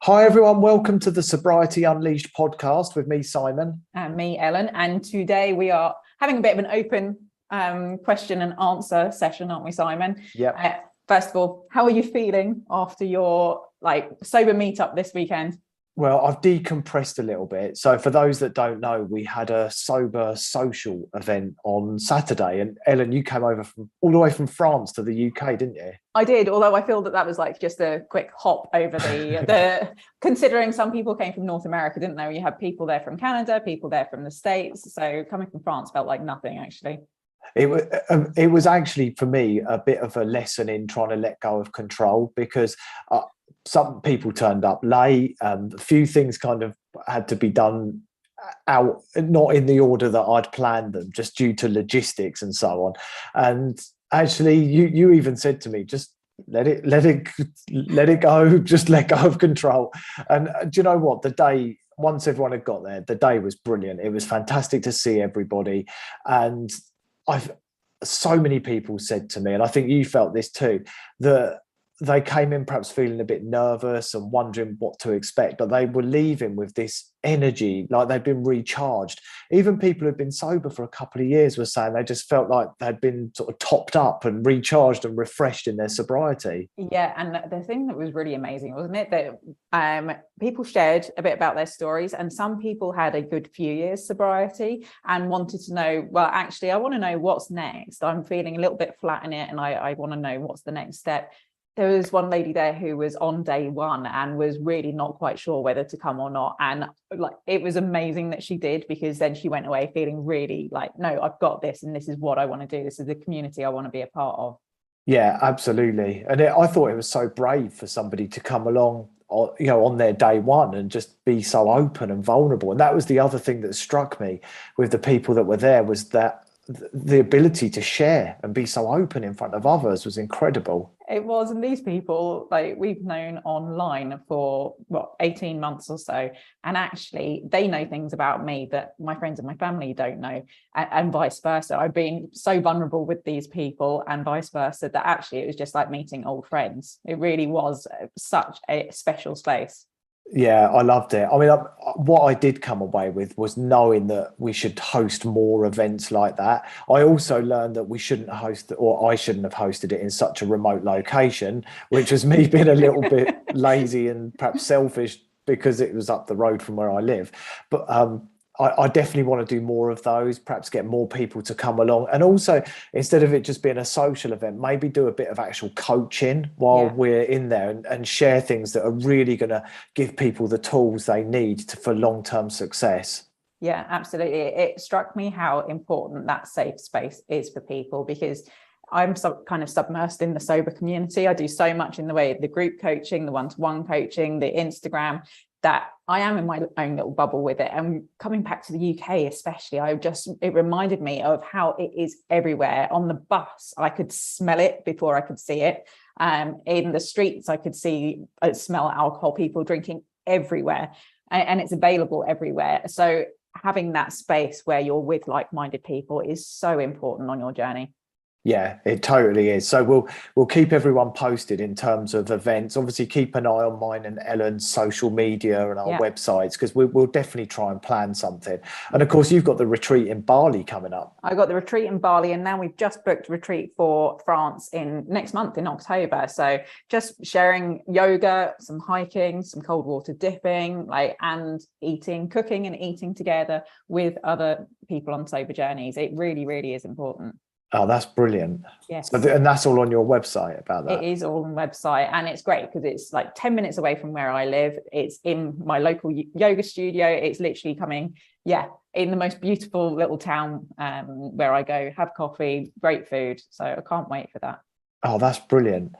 Hi, everyone. Welcome to the Sobriety Unleashed podcast with me, Simon. And me, Ellen. And today we are having a bit of an open question and answer session, aren't we, Simon? Yeah. First of all, how are you feeling after your sober meetup this weekend? Well, I've decompressed a little bit. So for those that don't know, we had a sober social event on Saturday. And Ellen, you came over from all the way from France to the UK, didn't you? I did, although I feel that was like just a quick hop over the considering some people came from North America, didn't they? You had people there from Canada, people there from the States. So coming from France felt like nothing, actually. It was actually, for me, a bit of a lesson in trying to let go of control because some people turned up late. A few things kind of had to be done out, not in the order that I'd planned them, just due to logistics and so on. And actually, you even said to me, just let it go, just let go of control. And do you know what? The day, once everyone had got there, the day was brilliant. It was fantastic to see everybody. And so many people said to me, and I think you felt this too, that they came in perhaps feeling a bit nervous and wondering what to expect, but they were leaving with this energy, like they'd been recharged. Even people who'd been sober for a couple of years were saying they just felt like they'd been sort of topped up and recharged and refreshed in their sobriety. Yeah, and the thing that was really amazing, wasn't it, that people shared a bit about their stories, and some people had a good few years sobriety and wanted to know, well, actually, I want to know what's next. I'm feeling a little bit flat in it, and I want to know what's the next step. There was one lady there who was on day one and was really not quite sure whether to come or not. And it was amazing that she did, because then she went away feeling really like, no, I've got this, and this is what I want to do. This is the community I want to be a part of. Yeah, absolutely. And I thought it was so brave for somebody to come along, on their day one and just be so open and vulnerable. And that was the other thing that struck me with the people that were there, was that the ability to share and be so open in front of others was incredible. It was. And these people, we've known online for 18 months or so, and actually they know things about me that my friends and my family don't know, and vice versa. I've been so vulnerable with these people and vice versa, that actually it was just like meeting old friends. It really was such a special space. Yeah, I loved it. I mean, what I did come away with was knowing that we should host more events like that. I also learned that we shouldn't host, or I shouldn't have hosted it in such a remote location, which was me being a little bit lazy and perhaps selfish because it was up the road from where I live. But I definitely want to do more of those, perhaps get more people to come along. And also, instead of it just being a social event, maybe do a bit of actual coaching while we're in there, and share things that are really going to give people the tools they need for long-term success. Yeah, absolutely. It struck me how important that safe space is for people, because I'm kind of submersed in the sober community. I do so much in the way of the group coaching, the one-to-one coaching, the Instagram, that I am in my own little bubble with it. And coming back to the UK especially, it reminded me of how it is everywhere. On the bus, I could smell it before I could see it. In the streets, I could smell alcohol, people drinking everywhere, and it's available everywhere. So having that space where you're with like-minded people is so important on your journey. Yeah, it totally is. So we'll keep everyone posted in terms of events. Obviously, keep an eye on mine and Ellen's social media and our websites, because we'll definitely try and plan something. And of course, you've got the retreat in Bali coming up. I got the retreat in Bali, and now we've just booked a retreat for France in next month in October. So just sharing yoga, some hiking, some cold water dipping, and cooking and eating together with other people on sober journeys. It really, really is important. Oh, that's brilliant. Yes. And that's all on your website about that? It is all on the website, and it's great because it's like 10 minutes away from where I live. It's in my local yoga studio. It's literally coming, in the most beautiful little town where I go, have coffee, great food. So I can't wait for that. Oh, that's brilliant.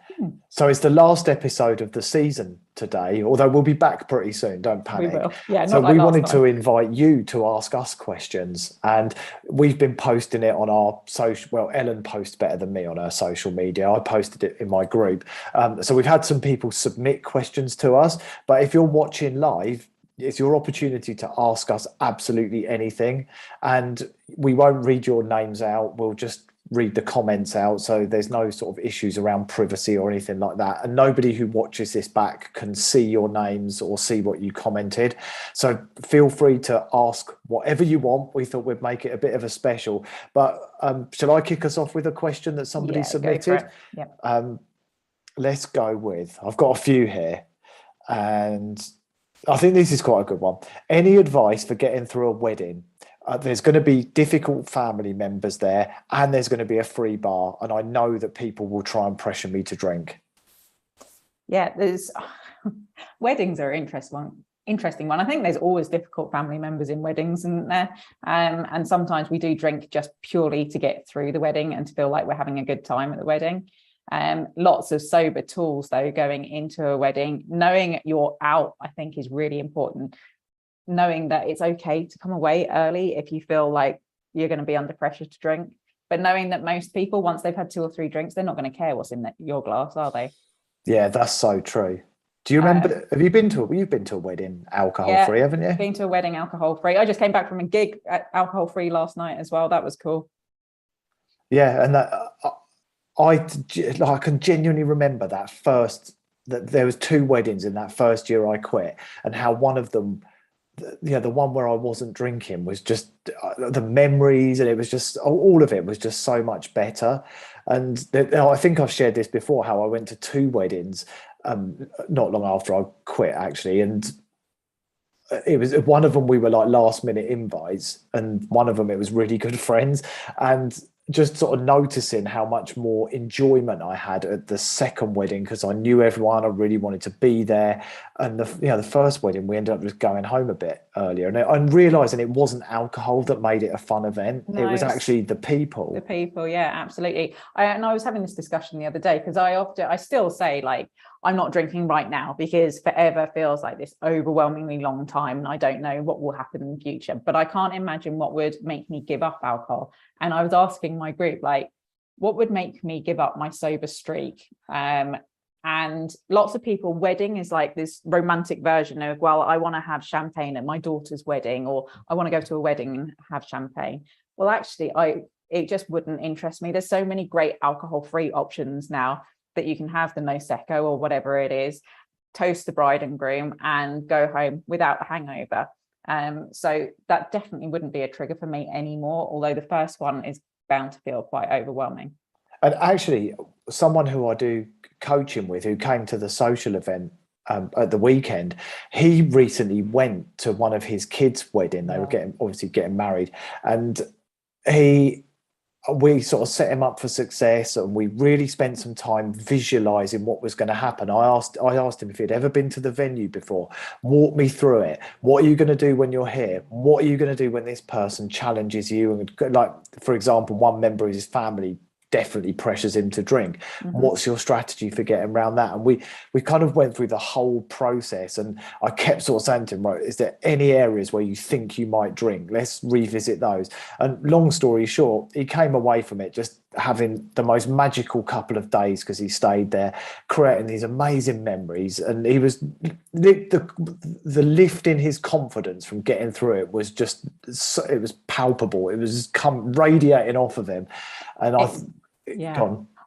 So it's the last episode of the season today, although we'll be back pretty soon. Don't panic. We will. Yeah. So we wanted to invite you to ask us questions, and we've been posting it on our social. Well, Ellen posts better than me on her social media. I posted it in my group. So we've had some people submit questions to us, but if you're watching live, it's your opportunity to ask us absolutely anything, and we won't read your names out. We'll just read the comments out, so there's no sort of issues around privacy or anything like that, and nobody who watches this back can see your names or see what you commented. So feel free to ask whatever you want. We thought we'd make it a bit of a special, but shall I kick us off with a question that somebody submitted? Let's go with, I've got a few here, and I think this is quite a good one. Any advice for getting through a wedding? There's going to be difficult family members there, and there's going to be a free bar, and I know that people will try and pressure me to drink. Yeah, there's weddings are interesting one. I think there's always difficult family members in weddings, isn't there? And sometimes we do drink just purely to get through the wedding and to feel like we're having a good time at the wedding. Lots of sober tools though going into a wedding. Knowing you're out, I think, is really important. Knowing that it's okay to come away early if you feel like you're going to be under pressure to drink, but knowing that most people, once they've had 2 or 3 drinks, they're not going to care what's in your glass, are they? Yeah, that's so true. Do you remember, you've been to a wedding alcohol free, haven't you? Been to a wedding alcohol free. I just came back from a gig at alcohol free last night as well. That was cool. Yeah, and that I can genuinely remember that there was 2 weddings in that first year I quit, and how one of them, the one where I wasn't drinking, was just the memories, and it was just all of it was just so much better. And I think I've shared this before, how I went to 2 weddings not long after I quit, actually, and it was one of them we were like last minute invites, and one of them it was really good friends, and just sort of noticing how much more enjoyment I had at the second wedding, because I knew everyone, I really wanted to be there. And the first wedding, we ended up just going home a bit earlier, and realizing it wasn't alcohol that made it a fun event. No, it was actually the people. The people, yeah, absolutely. I was having this discussion the other day, because I still say, like, I'm not drinking right now because forever feels like this overwhelmingly long time, and I don't know what will happen in the future, but I can't imagine what would make me give up alcohol. And I was asking my group, like, what would make me give up my sober streak? And lots of people, wedding is like this romantic version of, well, I want to have champagne at my daughter's wedding, or I want to go to a wedding and have champagne. Well, actually, it just wouldn't interest me. There's so many great alcohol-free options now that you can have the Prosecco or whatever it is, toast the bride and groom, and go home without a hangover. So that definitely wouldn't be a trigger for me anymore, although the first one is bound to feel quite overwhelming. And actually, someone who I do coaching with, who came to the social event at the weekend, he recently went to one of his kids' wedding. They were obviously getting married, and we sort of set him up for success, and we really spent some time visualizing what was going to happen. I asked him if he'd ever been to the venue before. Walk me through it. What are you going to do when you're here? What are you going to do when this person challenges you? And, like, for example, one member of his family definitely pressures him to drink. What's your strategy for getting around that? And we kind of went through the whole process, and I kept sort of saying to him, right, is there any areas where you think you might drink? Let's revisit those. And long story short, he came away from it just having the most magical couple of days, because he stayed there, creating these amazing memories. And he was the lift in his confidence from getting through it was just, it was palpable. It was radiating off of him. And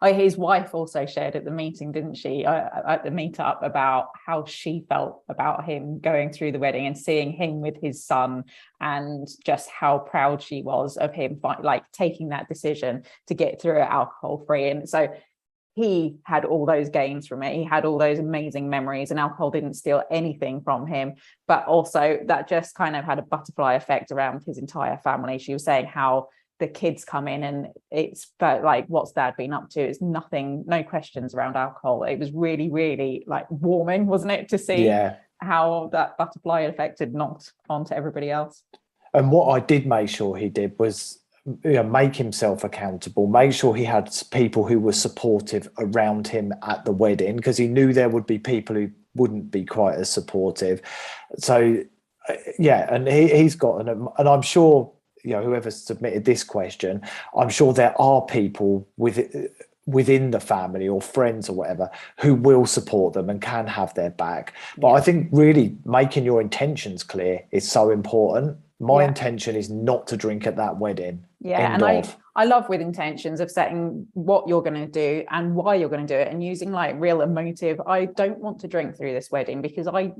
his wife also shared at the meeting, didn't she, at the meetup, about how she felt about him going through the wedding and seeing him with his son, and just how proud she was of him, like, taking that decision to get through it alcohol free. And so he had all those gains from it. He had all those amazing memories, and alcohol didn't steal anything from him. But also that just kind of had a butterfly effect around his entire family. She was saying how the kids come in and it's like, what's dad been up to? It's nothing, no questions around alcohol. It was really, really like warming, wasn't it, to see how that butterfly effect had knocked onto everybody else. And what I did make sure he did was make himself accountable, make sure he had people who were supportive around him at the wedding, because he knew there would be people who wouldn't be quite as supportive. So and he's got and I'm sure, whoever submitted this question, I'm sure there are people within the family or friends or whatever who will support them and can have their back. But I think really making your intentions clear is so important. My intention is not to drink at that wedding. And I love with intentions of setting what you're going to do and why you're going to do it, and using like real emotive. I don't want to drink through this wedding because I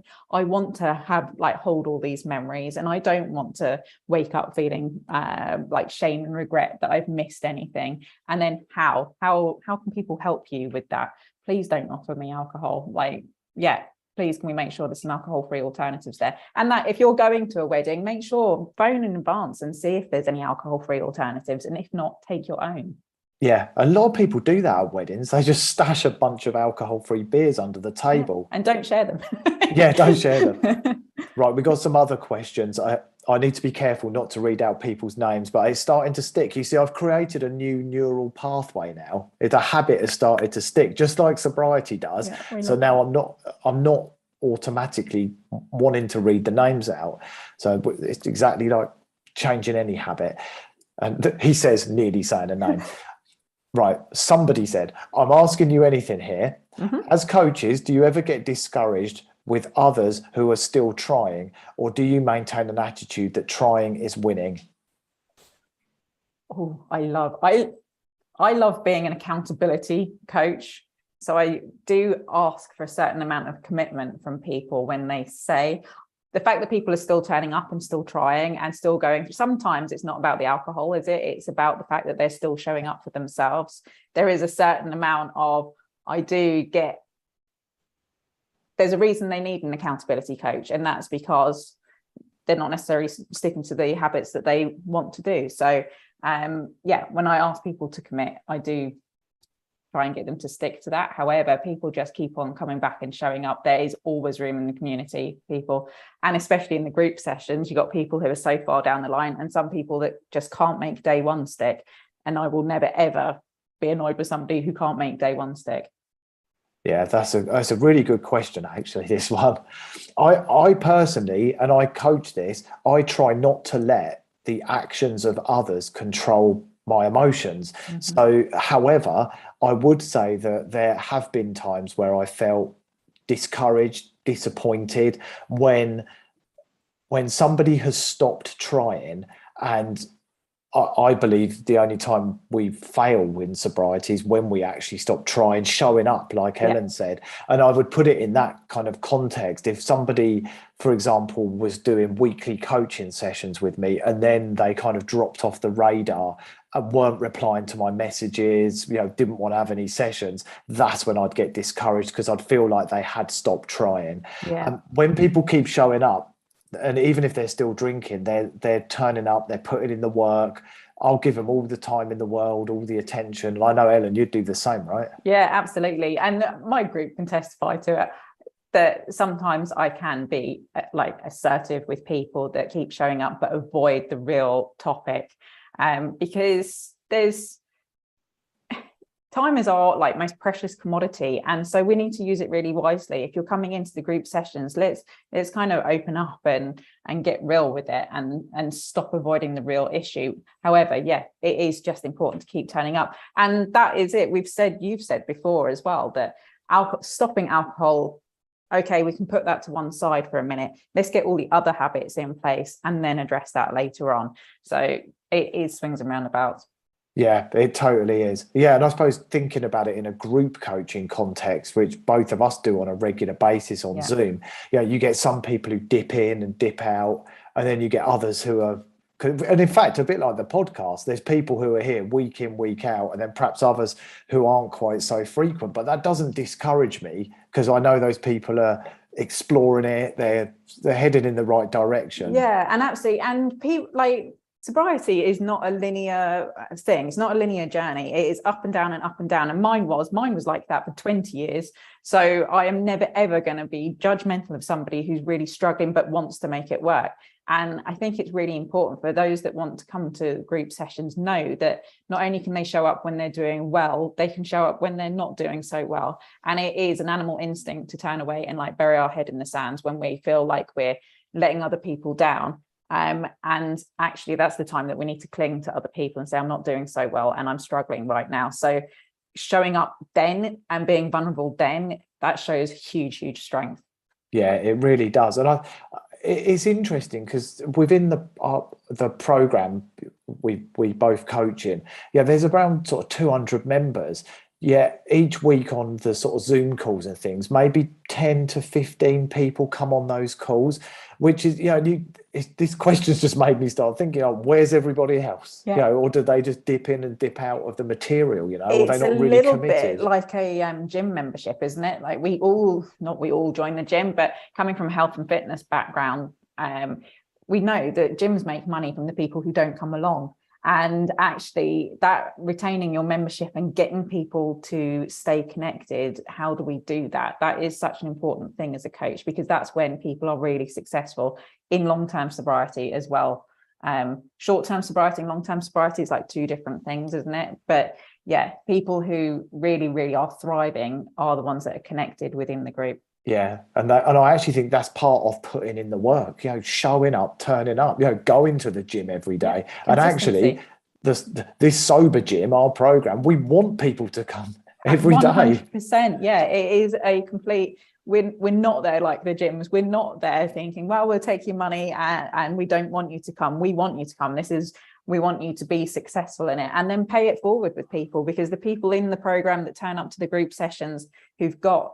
want to have like hold all these memories, and I don't want to wake up feeling like shame and regret that I've missed anything. And then how can people help you with that? Please don't offer me alcohol. Like, yeah, please can we make sure there's some alcohol-free alternatives there? And that if you're going to a wedding, make sure phone in advance and see if there's any alcohol-free alternatives, and if not, take your own. Yeah, a lot of people do that at weddings. They just stash a bunch of alcohol-free beers under the table. Yeah, and don't share them. Yeah, don't share them. Right, we got some other questions. I need to be careful not to read out people's names, but it's starting to stick. You see, I've created a new neural pathway now. The habit has started to stick, just like sobriety does. Yeah, so now I'm not automatically wanting to read the names out. So it's exactly like changing any habit. And he says, nearly saying a name. Right, somebody said, I'm asking you anything here. Mm-hmm. As coaches, do you ever get discouraged with others who are still trying, or do you maintain an attitude that trying is winning? Oh, I love being an accountability coach. So I do ask for a certain amount of commitment from people when they say, the fact that people are still turning up and still trying and still going. Sometimes it's not about the alcohol, is it? It's about the fact that they're still showing up for themselves. There is a certain amount of, there's a reason they need an accountability coach, and that's because they're not necessarily sticking to the habits that they want to do. So when I ask people to commit, I do try and get them to stick to that. However, people just keep on coming back and showing up. There is always room in the community, people, and especially in the group sessions, you've got people who are so far down the line, and some people that just can't make day one stick. And I will never ever be annoyed with somebody who can't make day one stick. Yeah, that's a really good question, actually, this one. I personally, and I coach this, I try not to let the actions of others control my emotions. Mm-hmm. So, however, I would say that there have been times where I felt discouraged, disappointed when somebody has stopped trying. And I believe the only time we fail in sobriety is when we actually stop trying, showing up, like Helen said. And I would put it in that kind of context. If somebody, for example, was doing weekly coaching sessions with me and then they kind of dropped off the radar and weren't replying to my messages, didn't want to have any sessions, that's when I'd get discouraged, because I'd feel like they had stopped trying. Yeah. When people keep showing up, and even if they're still drinking, they're turning up, they're putting in the work. I'll give them all the time in the world, all the attention. I know, Ellen, you'd do the same, right? Yeah, absolutely. And my group can testify to it, that sometimes I can be like assertive with people that keep showing up but avoid the real topic, because time is our most precious commodity, and so we need to use it really wisely. If you're coming into the group sessions, let's kind of open up and get real with it and stop avoiding the real issue. However, it is just important to keep turning up, and that is it. You've said before as well that stopping alcohol, okay, we can put that to one side for a minute. Let's get all the other habits in place and then address that later on. So it is swings and roundabouts. Yeah, it totally is. Yeah, and I suppose thinking about it in a group coaching context, which both of us do on a regular basis on Zoom, you get some people who dip in and dip out, and then you get others who are, and in fact, a bit like the podcast, there's people who are here week in, week out, and then perhaps others who aren't quite so frequent. But that doesn't discourage me, because I know those people are exploring it, they're headed in the right direction. Yeah, and absolutely. And people sobriety is not a linear thing. It's not a linear journey. It is up and down and up and down. And mine was like that for 20 years. So I am never, ever going to be judgmental of somebody who's really struggling but wants to make it work. And I think it's really important for those that want to come to group sessions, know that not only can they show up when they're doing well, they can show up when they're not doing so well. And it is an animal instinct to turn away and bury our head in the sand when we feel like we're letting other people down. And actually, that's the time that we need to cling to other people and say, I'm not doing so well and I'm struggling right now. So showing up then and being vulnerable then, that shows huge, huge strength. Yeah, it really does. And it's interesting because within the program, we both coaching. Yeah, there's around sort of 200 members. Yeah, each week on the sort of Zoom calls and things, maybe 10 to 15 people come on those calls, which is, this question's just made me start thinking, where's everybody else? Yeah. Or do they just dip in and dip out of the material, or It's they're not really little committed? bit like a gym membership, isn't it? Like we all join the gym, but coming from a health and fitness background, we know that gyms make money from the people who don't come along. And actually that retaining your membership and getting people to stay connected, how do we do that? That is such an important thing as a coach, because that's when people are really successful in long-term sobriety as well. Short-term sobriety and long-term sobriety is like two different things, isn't it? But yeah, people who really, really are thriving are the ones that are connected within the group. Yeah, and I actually think that's part of putting in the work, showing up, turning up, going to the gym every day. And actually, this sober gym, our program, we want people to come every day. 100%. Yeah, it is a complete. We're not there like the gyms. We're not there thinking, well, we'll take your money and we don't want you to come. We want you to come. We want you to be successful in it, and then pay it forward with people, because the people in the program that turn up to the group sessions who've got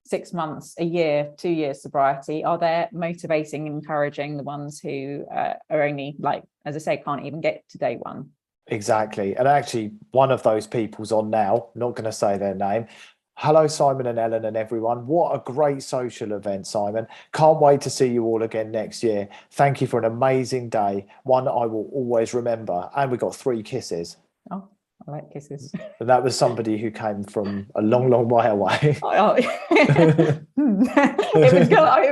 6 months, a year, 2 years sobriety are there motivating, encouraging the ones who are only, like, as I say, can't even get to day one. Exactly. And actually, one of those people's on now, not going to say their name. Hello, Simon and Ellen and everyone. What a great social event, Simon. Can't wait to see you all again next year. Thank you for an amazing day, one I will always remember. And we got 3 kisses. Oh, I like kisses. And that was somebody who came from a long, long way away. It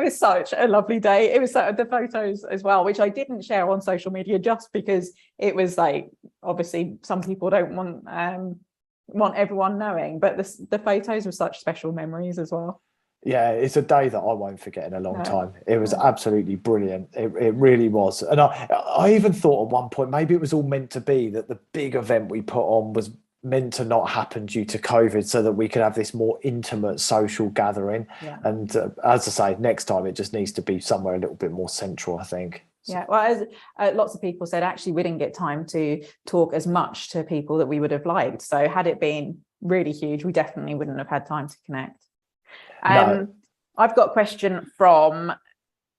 was such a lovely day. It was the photos as well, which I didn't share on social media just because it was like, obviously some people don't want everyone knowing, but the photos were such special memories as well. Yeah, it's a day that I won't forget in a long time. It was absolutely brilliant. It really was. And I even thought at one point, maybe it was all meant to be, that the big event we put on was meant to not happen due to COVID, so that we could have this more intimate social gathering. Yeah. And as I say, next time it just needs to be somewhere a little bit more central, I think. Yeah, well, as lots of people said, actually, we didn't get time to talk as much to people that we would have liked. So had it been really huge, we definitely wouldn't have had time to connect. No. I've got a question from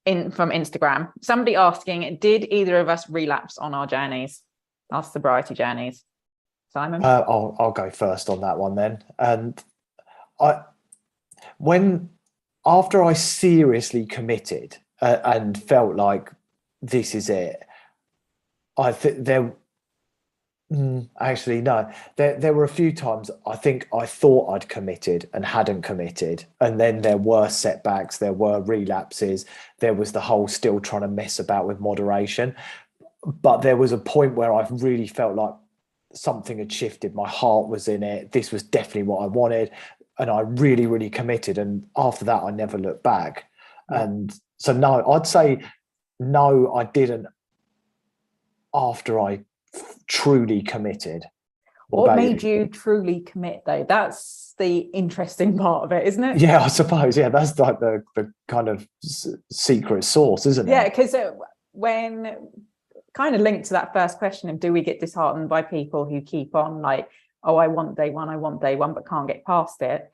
Instagram. Somebody asking, did either of us relapse on our journeys, our sobriety journeys? Simon? I'll go first on that one then. And after I seriously committed and felt like this is it, I think actually, no. There were a few times I think I thought I'd committed and hadn't committed. And then there were setbacks, there were relapses, there was the whole still trying to mess about with moderation. But there was a point where I really felt like something had shifted. My heart was in it. This was definitely what I wanted. And I really, really committed. And after that, I never looked back. And so, no, I'd say no, I didn't after I truly committed. What made you truly commit, though? That's the interesting part of it, isn't it? Yeah, I suppose. Yeah, that's like the kind of secret sauce, isn't it? Yeah, because when kind of linked to that first question of, do we get disheartened by people who keep on like, oh, I want day one, but can't get past it?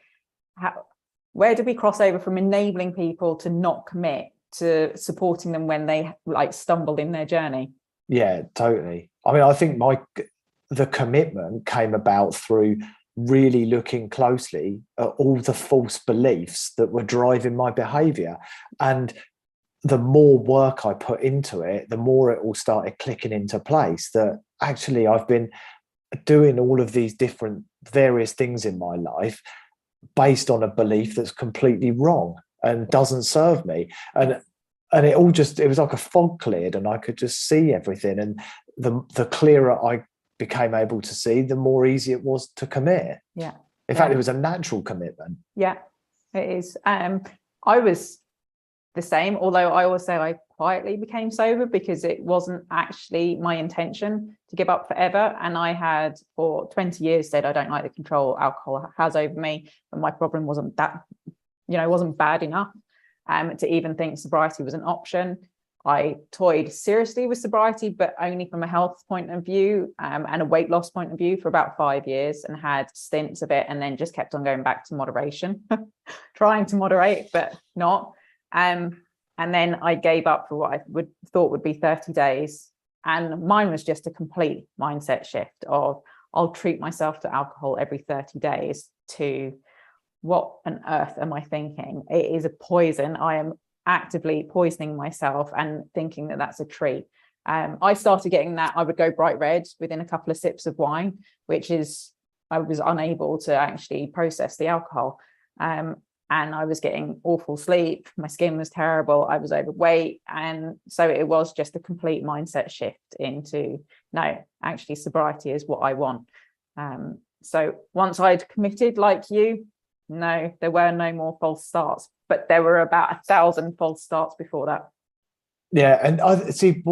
Where do we cross over from enabling people to not commit to supporting them when they like stumble in their journey? Yeah, totally. I mean, I think the commitment came about through really looking closely at all the false beliefs that were driving my behavior. And the more work I put into it, the more it all started clicking into place, that actually I've been doing all of these different various things in my life based on a belief that's completely wrong and doesn't serve me. And it was like a fog cleared and I could just see everything. And the clearer I became able to see, the more easy it was to commit. Yeah. In fact, it was a natural commitment. Yeah, it is. I was the same, although I will say I quietly became sober because it wasn't actually my intention to give up forever. And I had for 20 years said, I don't like the control alcohol has over me. But my problem wasn't that, it wasn't bad enough to even think sobriety was an option. I toyed seriously with sobriety, but only from a health point of view, and a weight loss point of view, for about 5 years, and had stints of it, and then just kept on going back to moderation, trying to moderate, but not. And then I gave up for what I thought would be 30 days. And mine was just a complete mindset shift of, I'll treat myself to alcohol every 30 days, to what on earth am I thinking? It is a poison. I am actively poisoning myself and thinking that that's a treat. I started getting that. I would go bright red within a couple of sips of wine, which is, I was unable to actually process the alcohol. And I was getting awful sleep. My skin was terrible. I was overweight. And so it was just a complete mindset shift into, no, actually sobriety is what I want. So once I'd committed, like you, no, there were no more false starts, but there were about 1,000 false starts before that. Yeah. And I see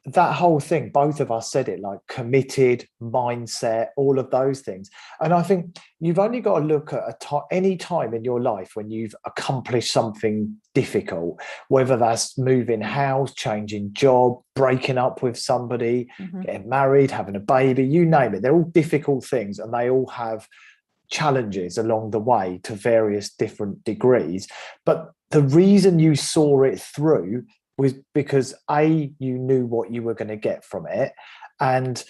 that whole thing, both of us said it, like committed, mindset, all of those things. And I think you've only got to look at any time in your life when you've accomplished something difficult, whether that's moving house, changing job, breaking up with somebody, getting married, having a baby, you name it. They're all difficult things, and they all have challenges along the way to various different degrees. But the reason you saw it through was because you knew what you were going to get from it. And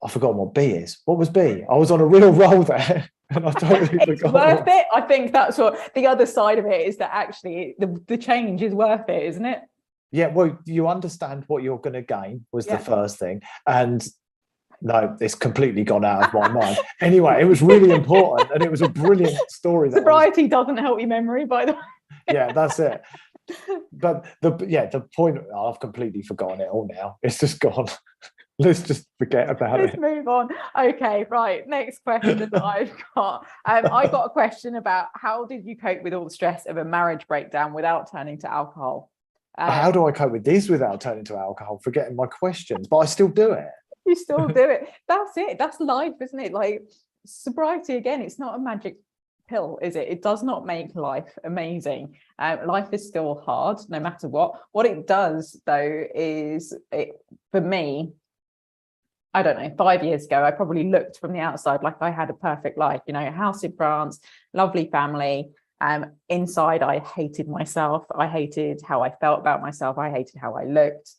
I've forgotten what B is. What was B? I was on a real roll there, and I totally it's forgot. Worth it. I think that's what the other side of it is, that actually the change is worth it, isn't it? Yeah, well, you understand what you're going to gain was the first thing. And no, it's completely gone out of my mind. Anyway, it was really important, and it was a brilliant story. Sobriety doesn't help your memory, by the way. Yeah, that's it. But the point, I've completely forgotten it all now. It's just gone. Let's just forget about it. Let's move on. Okay, right. Next question that I've got. I got a question about, how did you cope with all the stress of a marriage breakdown without turning to alcohol? How do I cope with this without turning to alcohol? Forgetting my questions, but I still do it. You still do it. That's it. That's life, isn't it? Like sobriety, again, it's not a magic pill, is it? It does not make life amazing. Life is still hard, no matter what. What it does, though, is for me, I don't know, 5 years ago, I probably looked from the outside like I had a perfect life, you know, a house in France, lovely family. Inside, I hated myself. I hated how I felt about myself. I hated how I looked,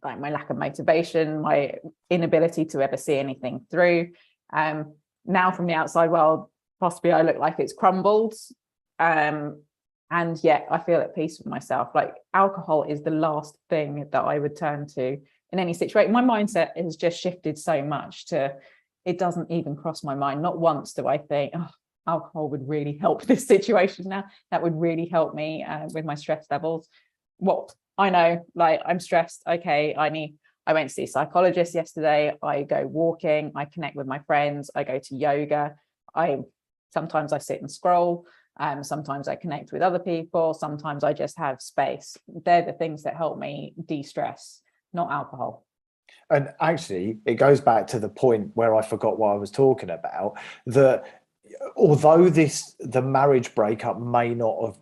like my lack of motivation, my inability to ever see anything through. Now from the outside world, possibly I look like it's crumbled. And yet I feel at peace with myself. Like alcohol is the last thing that I would turn to in any situation. My mindset has just shifted so much to, it doesn't even cross my mind. Not once do I think, oh, alcohol would really help this situation now. That would really help me with my stress levels. What I know, like I'm stressed. Okay, I went to see a psychologist yesterday. I go walking. I connect with my friends. I go to yoga. Sometimes I sit and scroll. Sometimes I connect with other people. Sometimes I just have space. They're the things that help me de-stress, not alcohol. And actually, it goes back to the point where I forgot what I was talking about, that although the marriage breakup may not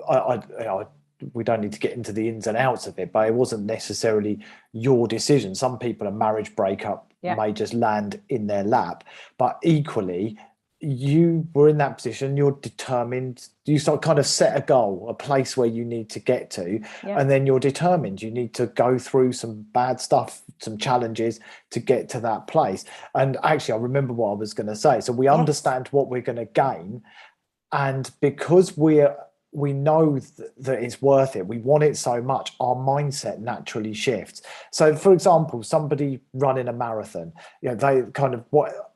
have, we don't need to get into the ins and outs of it, but it wasn't necessarily your decision. Some people, a marriage breakup may just land in their lap, but equally, you were in that position, you're determined, you start kind of set a goal, a place where you need to get to, and then you're determined you need to go through some bad stuff, some challenges to get to that place. And actually, I remember what I was going to say. So we understand what we're going to gain, and because we know that it's worth it, we want it so much, our mindset naturally shifts. So for example, somebody running a marathon, they kind of,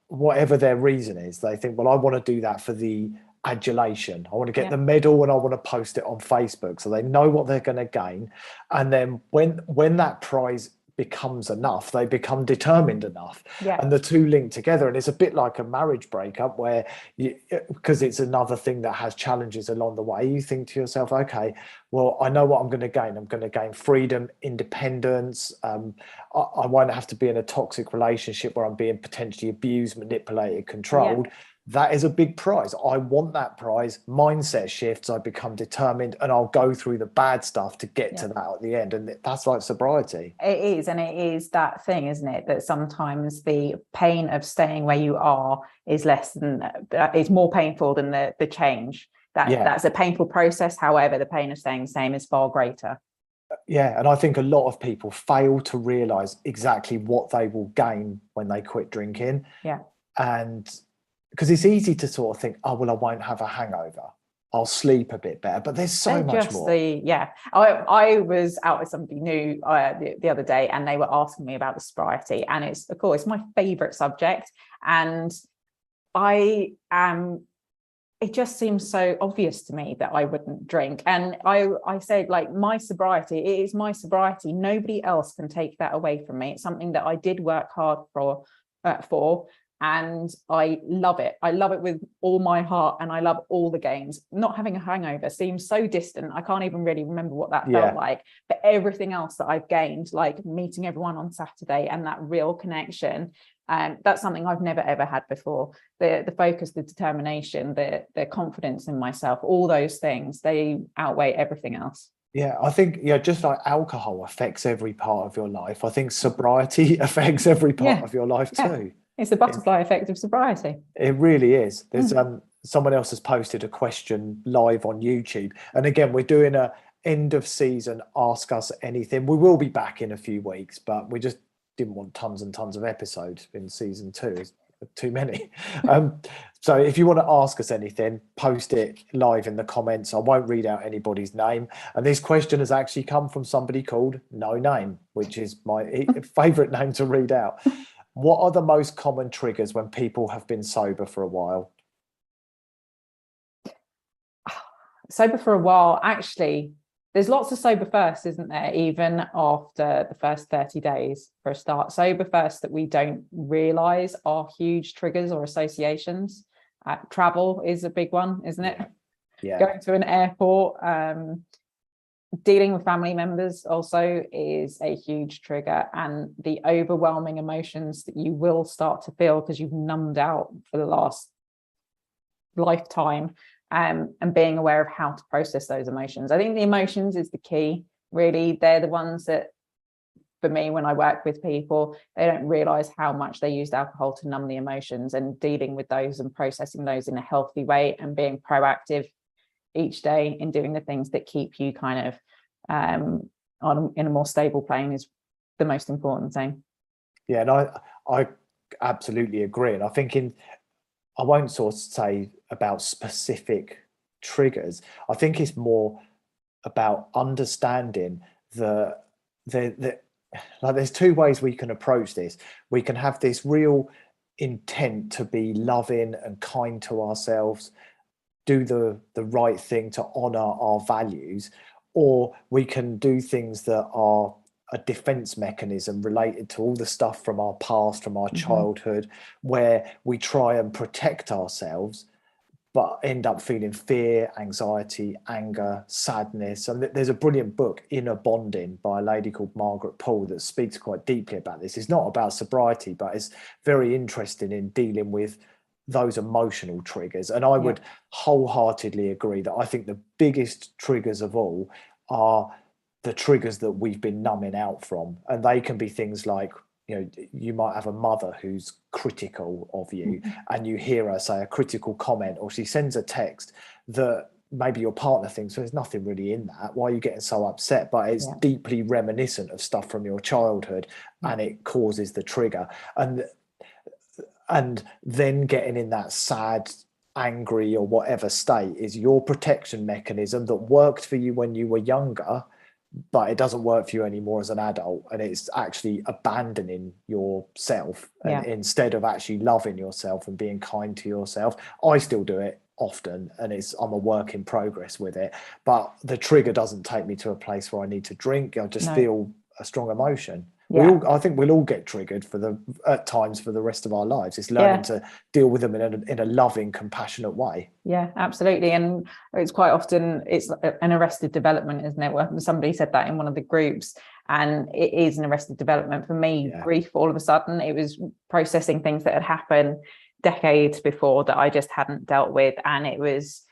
whatever their reason is, they think, well, I want to do that for the adulation. I want to get the medal, and I want to post it on Facebook. So they know what they're going to gain. And then when that prize becomes enough, they become determined enough, and the two link together. And it's a bit like a marriage breakup, where because it's another thing that has challenges along the way, you think to yourself, okay, well, I know what I'm going to gain. I'm going to gain freedom, independence. I won't have to be in a toxic relationship where I'm being potentially abused, manipulated, controlled. that is a big prize. I want that prize. Mindset shifts. I become determined, and I'll go through the bad stuff to get to that at the end. And that's like sobriety. It is. And it is that thing, isn't it? That sometimes the pain of staying where you are is is more painful than the change. That's a painful process. However, the pain of staying the same is far greater. Yeah. And I think a lot of people fail to realize exactly what they will gain when they quit drinking. Yeah. And because it's easy to sort of think, oh, well, I won't have a hangover. I'll sleep a bit better. But there's so much more. I was out with somebody new the other day, and they were asking me about the sobriety. And it's, of course, my favorite subject. And it just seems so obvious to me that I wouldn't drink. And I said, like, my sobriety, it is my sobriety. Nobody else can take that away from me. It's something that I did work hard for. And I love it. I love it with all my heart, and I love all the games. Not having a hangover seems so distant. I can't even really remember what that felt like. But everything else that I've gained, like meeting everyone on Saturday and that real connection, that's something I've never ever had before. The focus, the determination, the confidence in myself, all those things, they outweigh everything else. Yeah, I think, just like alcohol affects every part of your life, I think sobriety affects every part of your life too. It's the butterfly effect of sobriety. It really is. There's someone else has posted a question live on YouTube. And again, we're doing a end of season Ask Us Anything. We will be back in a few weeks, but we just didn't want tons and tons of episodes in season 2. It's too many. So if you want to ask us anything, post it live in the comments. I won't read out anybody's name. And this question has actually come from somebody called No Name, which is my favorite name to read out. What are the most common triggers when people have been sober for a while? Sober for a while, actually, there's lots of sober first, isn't there? Even after the first 30 days for a start. Sober first that we don't realise are huge triggers or associations. Travel is a big one, isn't it? Yeah. Going to an airport, dealing with family members also is a huge trigger, and the overwhelming emotions that you will start to feel because you've numbed out for the last lifetime, and being aware of how to process those emotions. I think the emotions is the key, really. They're the ones that, for me, when I work with people, they don't realize how much they used alcohol to numb the emotions, and dealing with those and processing those in a healthy way and being proactive each day in doing the things that keep you kind of in a more stable plane is the most important thing. Yeah, and I absolutely agree. And I think I won't sort of say about specific triggers. I think it's more about understanding like there's two ways we can approach this. We can have this real intent to be loving and kind to ourselves, do the right thing to honor our values, or we can do things that are a defense mechanism related to all the stuff from our past, from our childhood, where we try and protect ourselves, but end up feeling fear, anxiety, anger, sadness. And there's a brilliant book, Inner Bonding, by a lady called Margaret Paul, that speaks quite deeply about this. It's not about sobriety, but it's very interesting in dealing with those emotional triggers. And I would wholeheartedly agree that I think the biggest triggers of all are the triggers that we've been numbing out from. And they can be things like, you might have a mother who's critical of you, and you hear her say a critical comment, or she sends a text that maybe your partner thinks, well, there's nothing really in that. Why are you getting so upset? But it's deeply reminiscent of stuff from your childhood, and it causes the trigger. And then getting in that sad, angry, or whatever state is your protection mechanism that worked for you when you were younger, but it doesn't work for you anymore as an adult. And it's actually abandoning yourself and instead of actually loving yourself and being kind to yourself. I still do it often, and I'm a work in progress with it, but the trigger doesn't take me to a place where I need to drink. I just feel a strong emotion. I think we'll all get triggered at times for the rest of our lives. It's learning to deal with them in a loving, compassionate way. Yeah, absolutely. And it's quite often, it's an arrested development, isn't it? Where somebody said that in one of the groups, and it is an arrested development. For me, grief, all of a sudden, it was processing things that had happened decades before that I just hadn't dealt with, and it was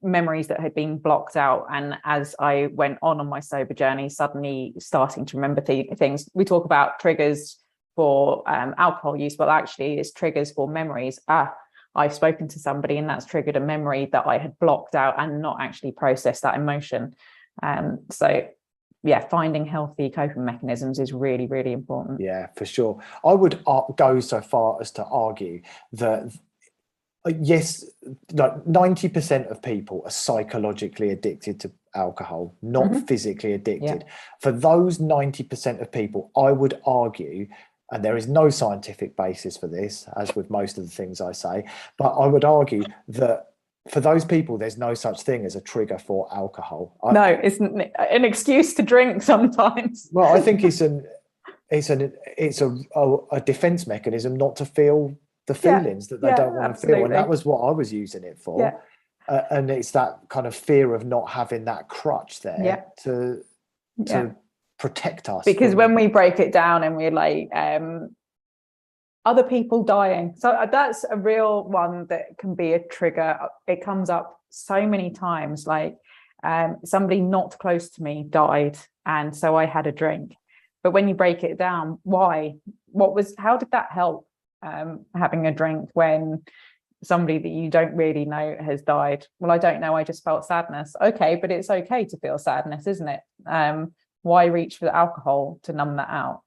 memories that had been blocked out. And as I went on my sober journey, suddenly starting to remember things. We talk about triggers for alcohol use, but actually it's triggers for memories. I've spoken to somebody and that's triggered a memory that I had blocked out and not actually processed that emotion. So yeah, finding healthy coping mechanisms is really, really important. Yeah, for sure. I would go so far as to argue that yes, like 90% of people are psychologically addicted to alcohol, not physically addicted. Yeah. For those 90% of people, I would argue, and there is no scientific basis for this, as with most of the things I say, but I would argue that for those people, there's no such thing as a trigger for alcohol. No, it's an excuse to drink sometimes. Well, I think it's a defense mechanism not to feel the feelings that they don't want to feel, and that was what I was using it for. And it's that kind of fear of not having that crutch there to protect us. Because when we break it down and we're like, other people dying, so that's a real one that can be a trigger. It comes up so many times, like somebody not close to me died, and so I had a drink. But when you break it down, why? How did that help? Having a drink when somebody that you don't really know has died? Well, I don't know, I just felt sadness. Okay, but it's okay to feel sadness, isn't it? Why reach for the alcohol to numb that out?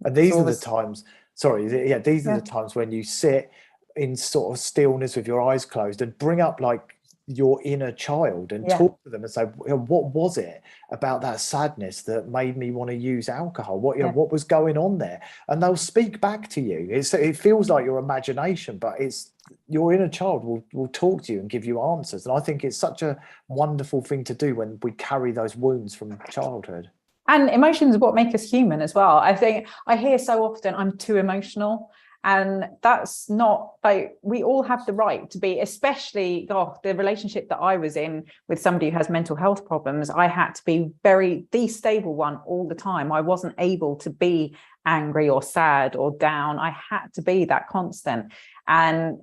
And these are the times, these are the times when you sit in sort of stillness with your eyes closed and bring up like your inner child and talk to them and say, what was it about that sadness that made me want to use alcohol? What was going on there? And they'll speak back to you. It feels like your imagination, but it's your inner child will talk to you and give you answers. And I think it's such a wonderful thing to do when we carry those wounds from childhood. And emotions are what make us human as well. I think I hear so often, I'm too emotional. And that's not, like, we all have the right to be, especially the relationship that I was in with somebody who has mental health problems. I had to be the stable one all the time. I wasn't able to be angry or sad or down. I had to be that constant. And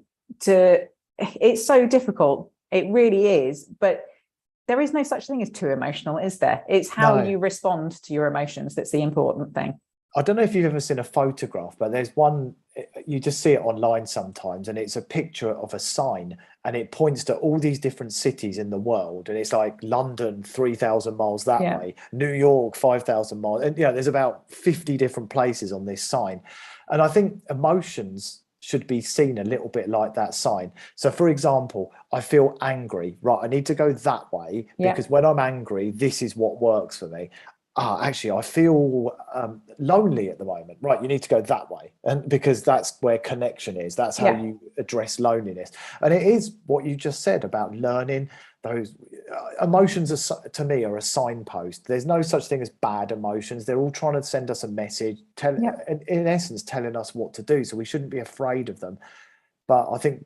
it's so difficult. It really is. But there is no such thing as too emotional, is there? It's how you respond to your emotions that's the important thing. I don't know if you've ever seen a photograph, but there's one, you just see it online sometimes, and it's a picture of a sign and it points to all these different cities in the world. And it's like London, 3,000 miles that way, New York, 5,000 miles. And there's about 50 different places on this sign. And I think emotions should be seen a little bit like that sign. So for example, I feel angry, right? I need to go that way because when I'm angry, this is what works for me. Actually, I feel lonely at the moment. Right, you need to go that way, and because that's where connection is. That's how you address loneliness. And it is what you just said about learning those emotions. To me, are a signpost. There's no such thing as bad emotions. They're all trying to send us a message, in essence, telling us what to do. So we shouldn't be afraid of them. But I think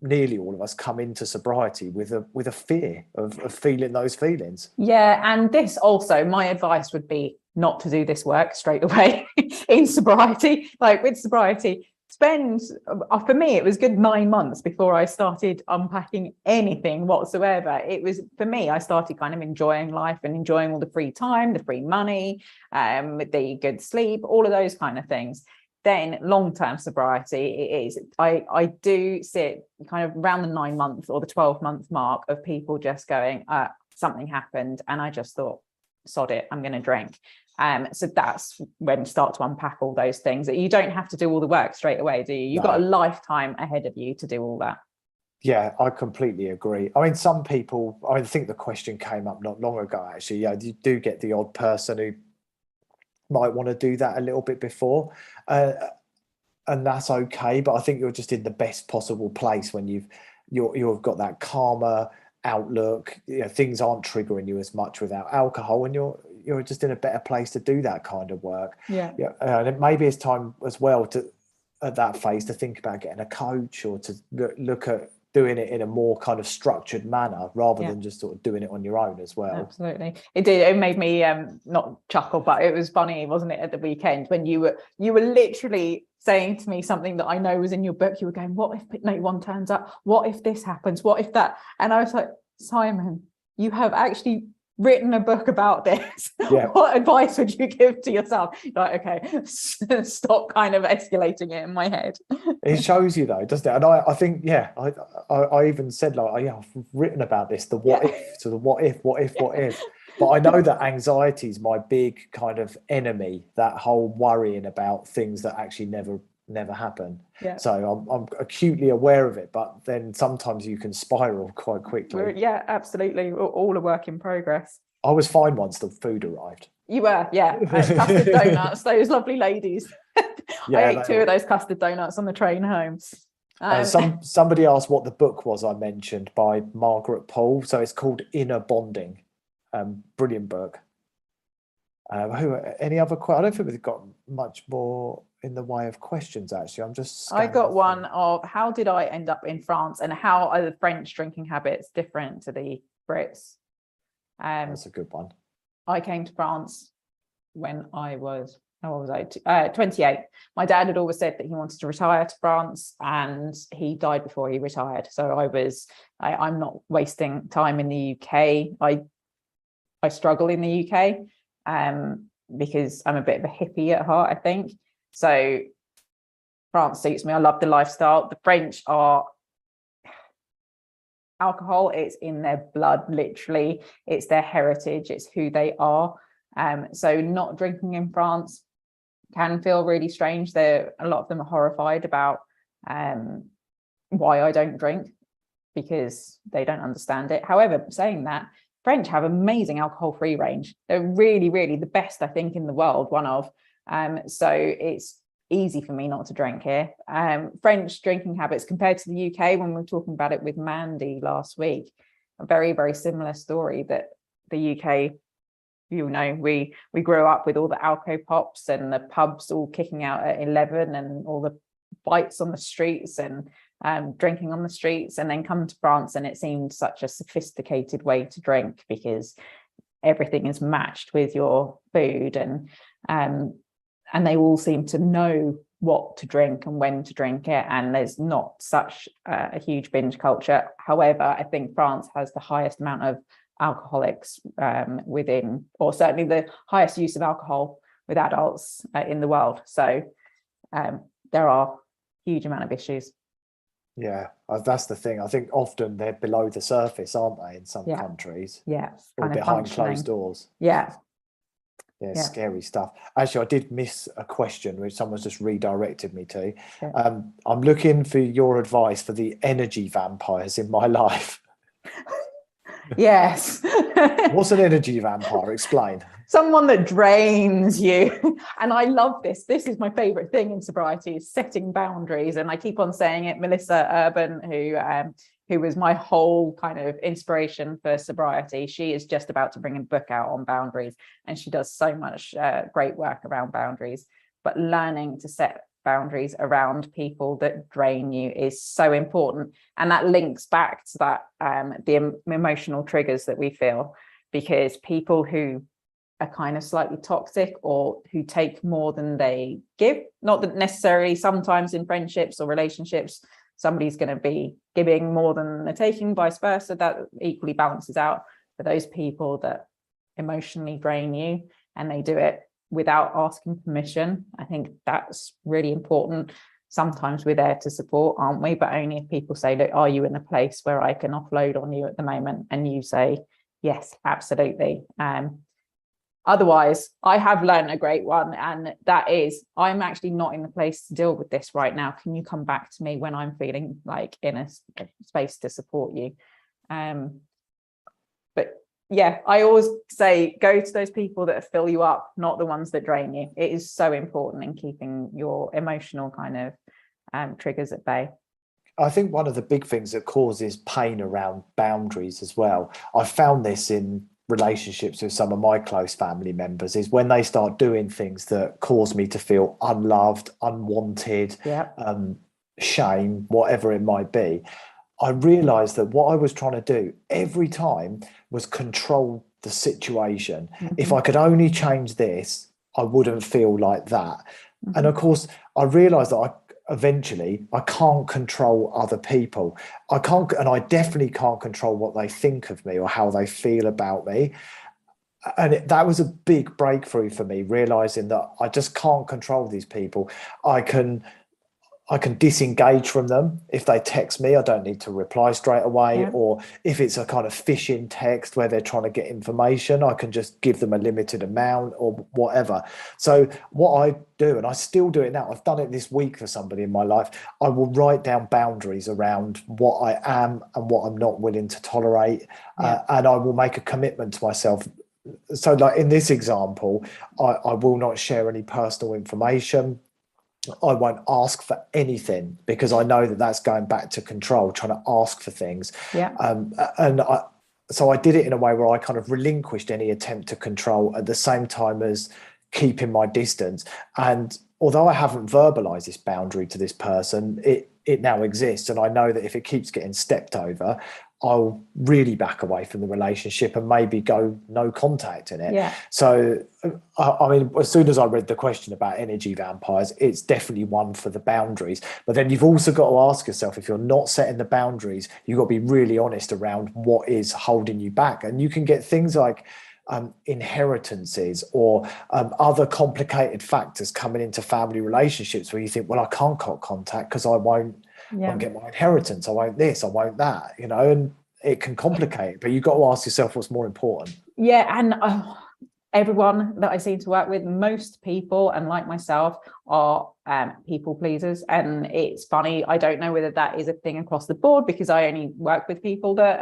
nearly all of us come into sobriety with a fear of feeling those feelings. Yeah, and this also, my advice would be not to do this work straight away in sobriety. Like with sobriety, for me, it was good 9 months before I started unpacking anything whatsoever. It was, for me, I started kind of enjoying life and enjoying all the free time, the free money, the good sleep, all of those kind of things. Then long-term sobriety, it is. I do sit kind of around the 9 month or the 12-month mark of people just going, something happened, and I just thought, sod it, I'm going to drink. So that's when you start to unpack all those things. That you don't have to do all the work straight away, do you? You've got a lifetime ahead of you to do all that. Yeah, I completely agree. I mean, some people, I think the question came up not long ago, actually. Yeah, you do get the odd person who might want to do that a little bit before, and that's okay. But I think you're just in the best possible place when you've got that calmer outlook. Things aren't triggering you as much without alcohol, and you're just in a better place to do that kind of work. And maybe it's time as well at that phase to think about getting a coach or to look at doing it in a more kind of structured manner rather than just sort of doing it on your own as well. Absolutely. It made me not chuckle, but it was funny, wasn't it, at the weekend when you were literally saying to me something that I know was in your book. You were going, what if no one turns up? What if this happens? What if that? And I was like, Simon, you have actually written a book about this. What advice would you give to yourself? Like, okay, stop kind of escalating it in my head. It shows you though, doesn't it? And I think, I even said like, I've written about this, the what if, to the what if. But I know that anxiety is my big kind of enemy, that whole worrying about things that actually never happen. So I'm acutely aware of it, but then sometimes you can spiral quite quickly. Yeah, absolutely. All a work in progress. I was fine once the food arrived. You were, custard donuts, those lovely ladies. I ate 2 of those custard donuts on the train home. Somebody asked what the book was I mentioned by Margaret Paul. So it's called Inner Bonding. Brilliant book. Any other questions? I don't think we've got much more in the way of questions, actually. I got one of, how did I end up in France, and how are the French drinking habits different to the Brits? That's a good one. I came to France when I was 28. My dad had always said that he wanted to retire to France, and he died before he retired. So I'm not wasting time in the UK. I struggle in the UK because I'm a bit of a hippie at heart, I think. So France suits me. I love the lifestyle. The French are alcohol. It's in their blood, literally. It's their heritage. It's who they are. So not drinking in France can feel really strange. A lot of them are horrified about why I don't drink, because they don't understand it. However, saying that, French have amazing alcohol-free range. They're really, really the best, I think, in the world, one of. So it's easy for me not to drink here. French drinking habits compared to the UK, when we were talking about it with Mandy last week, a very, very similar story, that the UK, we grew up with all the alco pops and the pubs all kicking out at 11 and all the fights on the streets and drinking on the streets, and then come to France and it seemed such a sophisticated way to drink because everything is matched with your food, and they all seem to know what to drink and when to drink it, and there's not such a huge binge culture. However, I think France has the highest amount of alcoholics within, or certainly the highest use of alcohol with adults in the world. So there are huge amount of issues. Yeah, that's the thing. I think often they're below the surface, aren't they, in some countries? Yeah. Or behind closed doors. Yeah. Yeah, scary stuff. Actually, I did miss a question which someone's just redirected me to. Yeah. I'm looking for your advice for the energy vampires in my life. Yes. What's an energy vampire? Explain. Someone that drains you. And I love this. This is my favorite thing in sobriety, is setting boundaries. And I keep on saying it. Melissa Urban, who was my whole kind of inspiration for sobriety, she is just about to bring a book out on boundaries. And she does so much great work around boundaries. But learning to set boundaries around people that drain you is so important, and that links back to that the emotional triggers that we feel, because people who are kind of slightly toxic or who take more than they give, not that necessarily, sometimes in friendships or relationships somebody's going to be giving more than they're taking, vice versa, that equally balances out. For those people that emotionally drain you and they do it without asking permission, I think that's really important. Sometimes we're there to support, aren't we? But only if people say, look, are you in a place where I can offload on you at the moment? And you say, yes, absolutely. Otherwise, I have learned a great one, and that is, I'm actually not in the place to deal with this right now. Can you come back to me when I'm feeling like in a space to support you? But yeah, I always say, go to those people that fill you up, not the ones that drain you. It is so important in keeping your emotional kind of triggers at bay. I think one of the big things that causes pain around boundaries as well, I've found this in relationships with some of my close family members, is when they start doing things that cause me to feel unloved, unwanted, shame, whatever it might be. I realized that what I was trying to do every time was control the situation. If I could only change this, I wouldn't feel like that. And of course, I realized that eventually I can't control other people. I can't, and I definitely can't control what they think of me or how they feel about me. And that was a big breakthrough for me, realizing that I just can't control these people. I can disengage from them. If they text me, I don't need to reply straight away. Yeah. Or if it's a kind of phishing text where they're trying to get information, I can just give them a limited amount or whatever. So what I do, and I still do it now, I've done it this week for somebody in my life, I will write down boundaries around what I am and what I'm not willing to tolerate. And I will make a commitment to myself. So like in this example, I will not share any personal information. I won't ask for anything because I know that that's going back to control, trying to ask for things. So I did it in a way where I kind of relinquished any attempt to control at the same time as keeping my distance. And although I haven't verbalized this boundary to this person, it now exists. And I know that if it keeps getting stepped over, I'll really back away from the relationship and maybe go no contact in it. Yeah. So, I mean, as soon as I read the question about energy vampires, it's definitely one for the boundaries. But then you've also got to ask yourself, if you're not setting the boundaries, you've got to be really honest around what is holding you back. And you can get things like inheritances or other complicated factors coming into family relationships where you think, well, I can't cut contact because I won't get my inheritance. I won't this, I won't that, you know, and it can complicate it, but you've got to ask yourself what's more important. Yeah. And everyone that I seem to work with, most people, and like myself, are people pleasers. And it's funny, I don't know whether that is a thing across the board because I only work with people that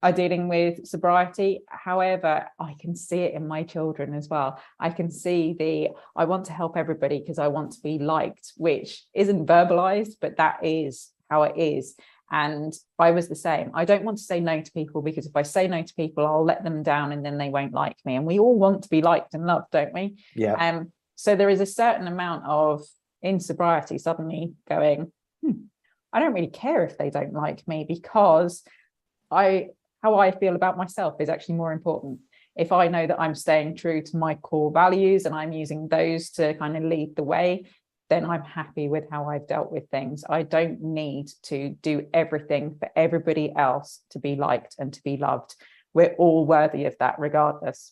are dealing with sobriety. However, I can see it in my children as well. I can see I want to help everybody because I want to be liked, which isn't verbalized, but that is how it is. And I was the same. I don't want to say no to people because if I say no to people, I'll let them down and then they won't like me. And we all want to be liked and loved, don't we? Yeah. So there is a certain amount of in sobriety suddenly going, I don't really care if they don't like me because how I feel about myself is actually more important. If I know that I'm staying true to my core values and I'm using those to kind of lead the way, then I'm happy with how I've dealt with things. I don't need to do everything for everybody else to be liked and to be loved. We're all worthy of that regardless.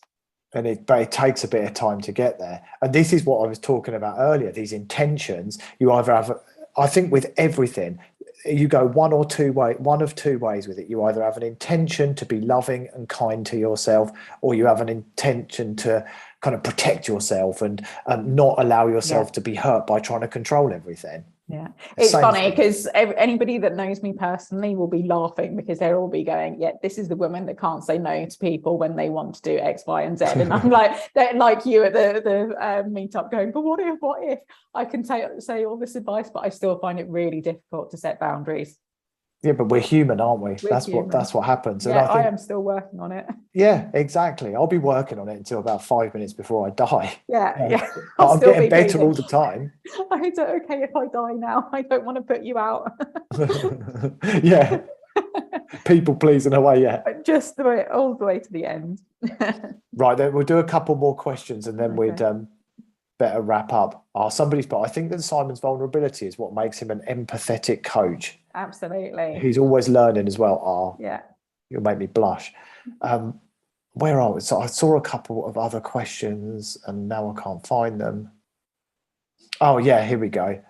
But it takes a bit of time to get there. And this is what I was talking about earlier, these intentions. You either have, I think with everything, you go one of two ways with it. You either have an intention to be loving and kind to yourself, or you have an intention to kind of protect yourself and not allow yourself to be hurt by trying to control everything. Yeah, it's funny because anybody that knows me personally will be laughing because they'll all be going, yeah, this is the woman that can't say no to people when they want to do X, Y, and Z. And I'm like, they're like you at the meetup going, but what if I can say all this advice, but I still find it really difficult to set boundaries. Yeah, but we're human, aren't we? That's what happens. Yeah, and I am still working on it. Yeah, exactly. I'll be working on it until about 5 minutes before I die. Yeah. I'm getting better all the time. It's okay if I die now. I don't want to put you out. Yeah. People pleasing away, yeah. Just all the way to the end. Right, then we'll do a couple more questions and then we'd better wrap up. I think that Simon's vulnerability is what makes him an empathetic coach. Absolutely. He's always learning as well. Yeah. You'll make me blush. Where are we? So I saw a couple of other questions and now I can't find them. Oh yeah, here we go.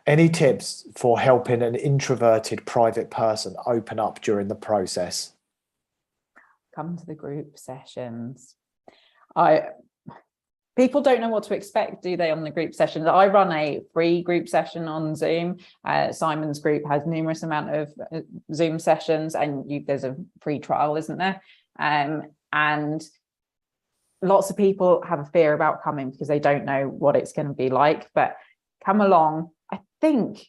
Any tips for helping an introverted private person open up during the process? Come to the group sessions. People don't know what to expect, do they, on the group sessions? I run a free group session on Zoom. Simon's group has numerous amount of Zoom sessions, and there's a free trial, isn't there? And lots of people have a fear about coming because they don't know what it's going to be like. But come along. I think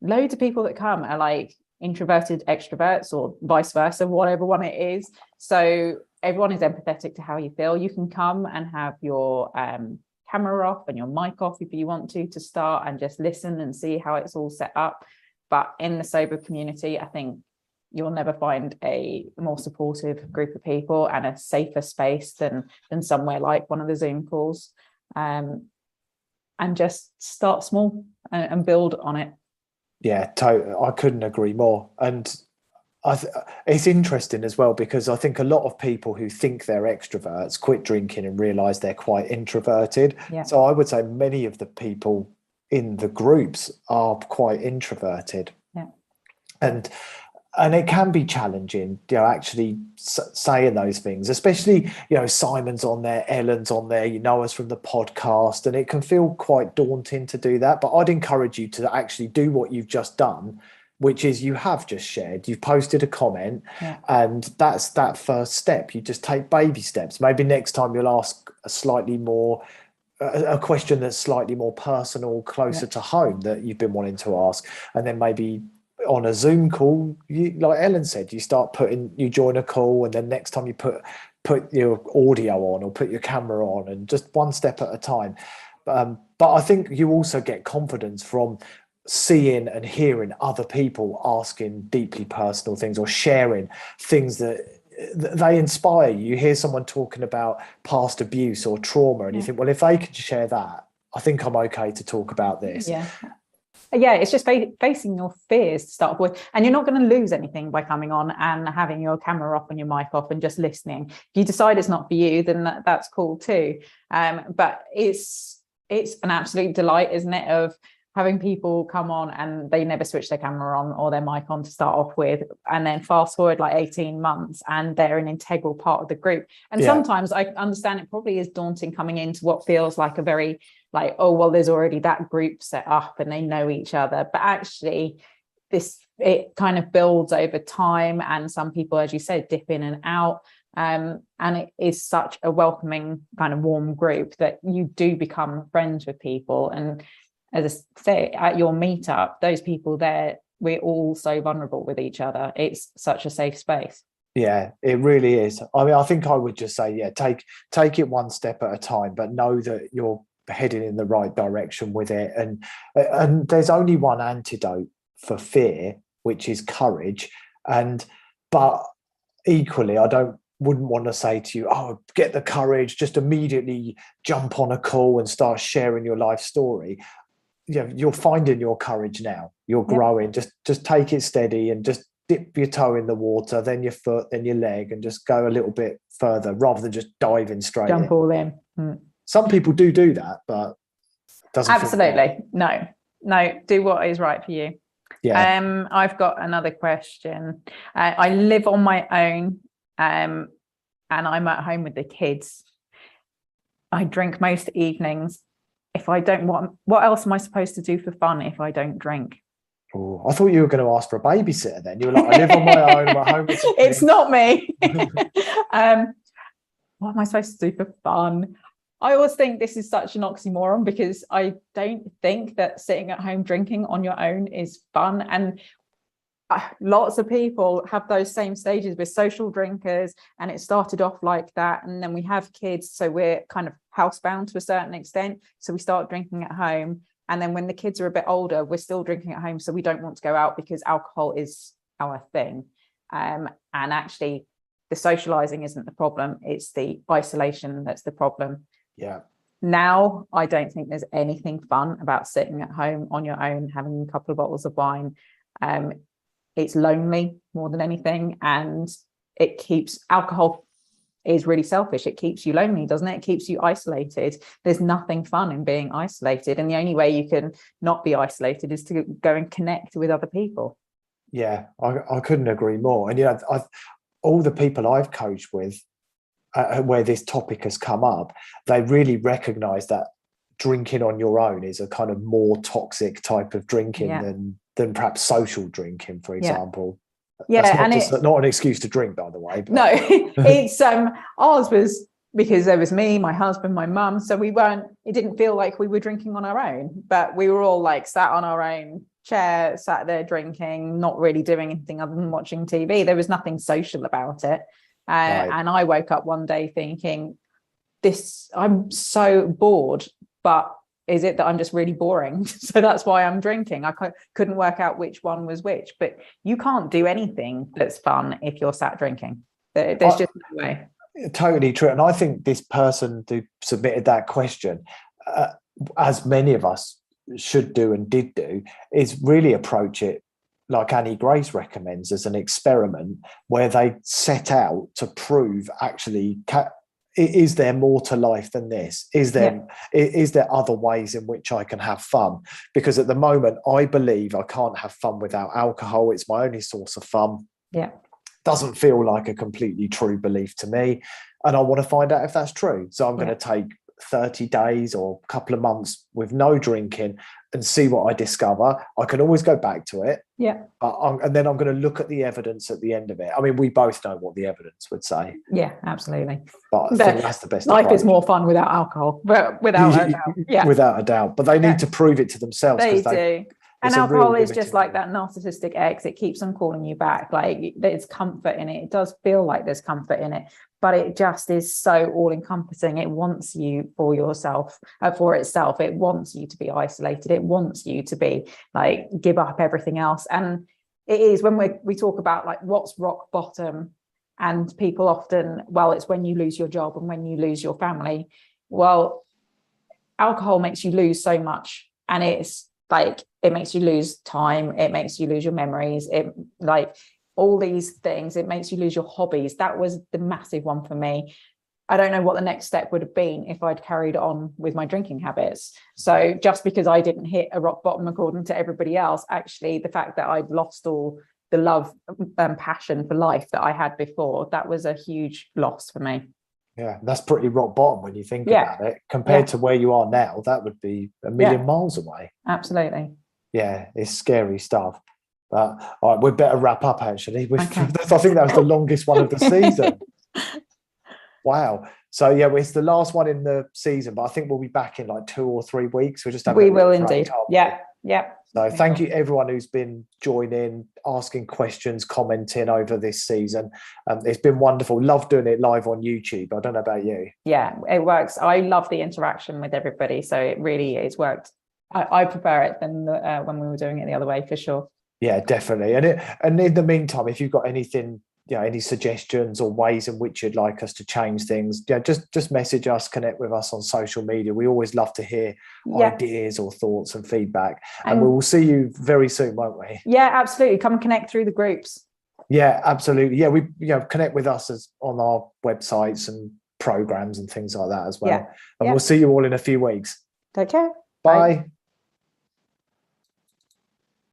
loads of people that come are like introverted extroverts or vice versa, whatever one it is. So everyone is empathetic to how you feel. You can come and have your camera off and your mic off if you want to start, and just listen and see how it's all set up. But in the sober community, I think you'll never find a more supportive group of people and a safer space than somewhere like one of the Zoom calls. And just start small and build on it. Yeah, I couldn't agree more. And it's interesting as well, because I think a lot of people who think they're extroverts quit drinking and realize they're quite introverted. Yeah. So I would say many of the people in the groups are quite introverted. Yeah. And it can be challenging, actually saying those things, especially, Simon's on there, Ellen's on there, us from the podcast, and it can feel quite daunting to do that. But I'd encourage you to actually do what you've just done, which is you have just shared, you've posted a comment, and that's that first step. You just take baby steps. Maybe next time you'll ask a question that's slightly more personal, closer to home, that you've been wanting to ask, and then maybe on a Zoom call, like Ellen said, you join a call, and then next time you put your audio on or put your camera on, and just one step at a time. But I think you also get confidence from seeing and hearing other people asking deeply personal things or sharing things that they inspire you. You hear someone talking about past abuse or trauma, and you think, well, if they could share that, I think I'm okay to talk about this. Yeah, it's just facing your fears to start with, and you're not going to lose anything by coming on and having your camera off and your mic off and just listening. If you decide it's not for you, then that's cool too. But it's an absolute delight, isn't it, of having people come on and they never switch their camera on or their mic on to start off with, and then fast forward like 18 months and they're an integral part of the group. And sometimes I understand it probably is daunting coming into what feels like a very like, oh, well, there's already that group set up and they know each other. But actually it kind of builds over time, and some people, as you said, dip in and out. And it is such a welcoming kind of warm group that you do become friends with people. And as I say, at your meetup, those people there, we're all so vulnerable with each other. It's such a safe space. Yeah, it really is. I mean, I think I would just say, take it one step at a time, but know that you're heading in the right direction with it. And there's only one antidote for fear, which is courage. But equally, wouldn't want to say to you, oh, get the courage, just immediately jump on a call and start sharing your life story. You're finding your courage now. You're growing. Just take it steady and just dip your toe in the water, then your foot, then your leg, and just go a little bit further rather than just diving straight jump all in. Some people do that, but doesn't absolutely no, do what is right for you. I've got another question. I live on my own, and I'm at home with the kids. I drink most evenings. If I don't want, what else am I supposed to do for fun if I don't drink? Oh, I thought you were going to ask for a babysitter then. You were like, I live on my own, I'm at home with the it's not me. What am I supposed to do for fun? I always think this is such an oxymoron, because I don't think that sitting at home drinking on your own is fun. And lots of people have those same stages with social drinkers, and it started off like that. And then we have kids, so we're kind of housebound to a certain extent. So we start drinking at home. And then when the kids are a bit older, we're still drinking at home. So we don't want to go out because alcohol is our thing. And actually, the socializing isn't the problem. It's the isolation that's the problem. Yeah. Now, I don't think there's anything fun about sitting at home on your own, having a couple of bottles of wine. It's lonely more than anything. And alcohol is really selfish. It keeps you lonely, doesn't it? It keeps you isolated. There's nothing fun in being isolated. And the only way you can not be isolated is to go and connect with other people. Yeah, I couldn't agree more. And, all the people I've coached with, where this topic has come up, they really recognize that drinking on your own is a kind of more toxic type of drinking than perhaps social drinking, for example. That's not an excuse to drink, by the way. But. No, it's ours was because there was me, my husband, my mum. So it didn't feel like we were drinking on our own, but we were all like sat on our own chair, sat there drinking, not really doing anything other than watching TV. There was nothing social about it. Right. And I woke up one day thinking, I'm so bored but is it that I'm just really boring? So that's why I'm drinking. I couldn't work out which one was which. But you can't do anything that's fun if you're sat drinking. There's just no way. Totally true. And I think this person who submitted that question, as many of us should do and did do, is really approach it like Annie Grace recommends, as an experiment where they set out to prove actually, is there more to life than this? Is there other ways in which I can have fun? Because at the moment, I believe I can't have fun without alcohol. It's my only source of fun. Yeah. Doesn't feel like a completely true belief to me. And I want to find out if that's true. So I'm going to take 30 days or a couple of months with no drinking and see what I discover. I can always go back to it. Yeah. And then I'm going to look at the evidence at the end of it. I mean, we both know what the evidence would say. Yeah, absolutely. But I think that's the best life approach. Is more fun without alcohol, but without a doubt. Yeah. Without a doubt. But they need to prove it to themselves. They do. And alcohol is just like that narcissistic ex. It keeps on calling you back. Like, there's comfort in it. It does feel like there's comfort in it, but it just is so all-encompassing. It wants you for yourself, for itself. It wants you to be isolated. It wants you to be like, give up everything else. And it is when we talk about like what's rock bottom, and people often, well, it's when you lose your job and when you lose your family. Well, alcohol makes you lose so much, and it's like, it makes you lose time, it makes you lose your memories, it like all these things, it makes you lose your hobbies. That was the massive one for me. I don't know what the next step would have been if I'd carried on with my drinking habits. So just because I didn't hit a rock bottom according to everybody else, actually the fact that I'd lost all the love and passion for life that I had before, that was a huge loss for me. Yeah, that's pretty rock bottom when you think about it. Compared to where you are now, that would be a million miles away. Absolutely. Yeah, it's scary stuff. But all right, we'd better wrap up, actually. I think that was the longest one of the season. Wow. So, yeah, it's the last one in the season, but I think we'll be back in like 2 or 3 weeks. We will indeed. Yeah. So thank you everyone who's been joining, asking questions, commenting over this season. It's been wonderful. Love doing it live on YouTube. I don't know about you. Yeah, it works. I love the interaction with everybody. So it really is worked. I prefer it than when we were doing it the other way, for sure. Yeah, definitely. And in the meantime, if you've got anything, any suggestions or ways in which you'd like us to change things, just message us, connect with us on social media. We always love to hear ideas or thoughts and feedback. And we will see you very soon, won't we? Yeah, absolutely. Come and connect through the groups. Yeah, absolutely. Yeah, we connect with us on our websites and programs and things like that as well. And we'll see you all in a few weeks. Take care. Bye.